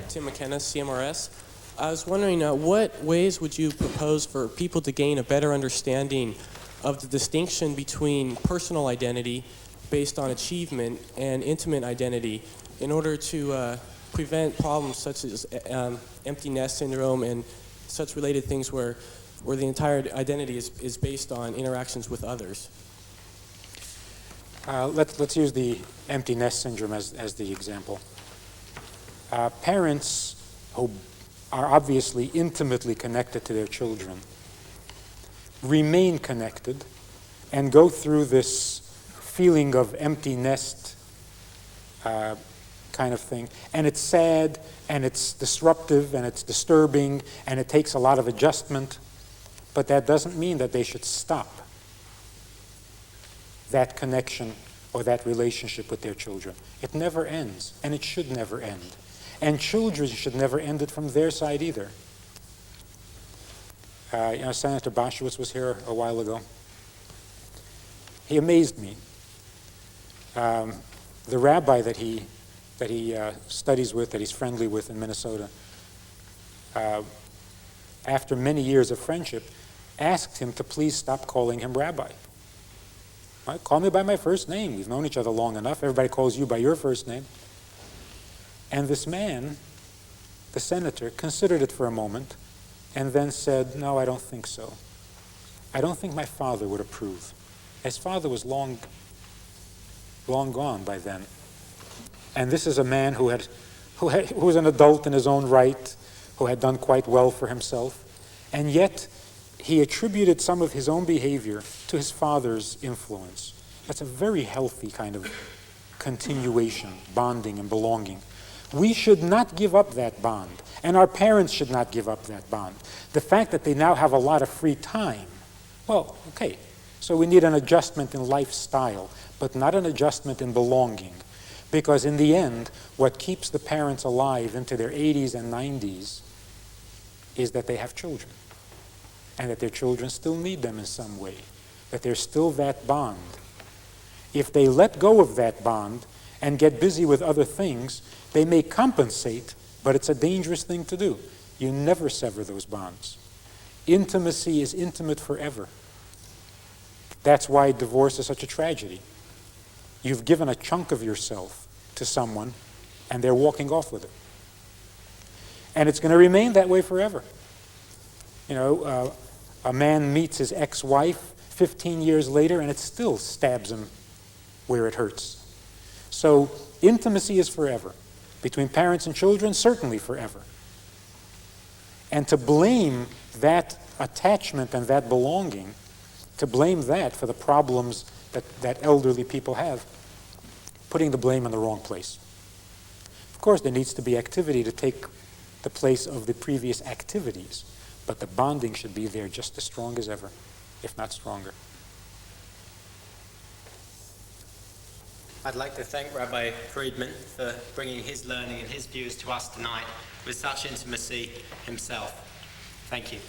Tim McKenna, CMRS. I was wondering, what ways would you propose for people to gain a better understanding of the distinction between personal identity based on achievement and intimate identity in order to prevent problems such as empty nest syndrome and such related things where the entire identity is based on interactions with others? Let's use the empty nest syndrome as the example. Parents who are obviously intimately connected to their children remain connected and go through this feeling of empty nest kind of thing. And it's sad, and it's disruptive, and it's disturbing, and it takes a lot of adjustment. But that doesn't mean that they should stop that connection or that relationship with their children. It never ends, and it should never end. And children should never end it from their side either. Senator Boschwitz was here a while ago. He amazed me. The rabbi that he studies with, that he's friendly with in Minnesota, after many years of friendship, asked him to please stop calling him rabbi. Right? Call me by my first name. We've known each other long enough. Everybody calls you by your first name. And this man, the senator, considered it for a moment and then said, no, I don't think so. I don't think my father would approve. His father was long gone by then. And this is a man who was an adult in his own right, who had done quite well for himself, and yet he attributed some of his own behavior to his father's influence. That's a very healthy kind of continuation, bonding and belonging. We should not give up that bond, and our parents should not give up that bond. The fact that they now have a lot of free time, well, okay, so we need an adjustment in lifestyle, but not an adjustment in belonging. Because in the end, what keeps the parents alive into their 80s and 90s is that they have children, and that their children still need them in some way, that there's still that bond. If they let go of that bond and get busy with other things, they may compensate, but it's a dangerous thing to do. You never sever those bonds. Intimacy is intimate forever. That's why divorce is such a tragedy. You've given a chunk of yourself to someone, and they're walking off with it. And it's going to remain that way forever. A man meets his ex-wife 15 years later, and it still stabs him where it hurts. So intimacy is forever. Between parents and children, certainly forever. And to blame that attachment and that belonging, to blame that for the problems that elderly people have, putting the blame in the wrong place. Of course, there needs to be activity to take the place of the previous activities, but the bonding should be there just as strong as ever, if not stronger. I'd like to thank Rabbi Friedman for bringing his learning and his views to us tonight with such intimacy himself. Thank you.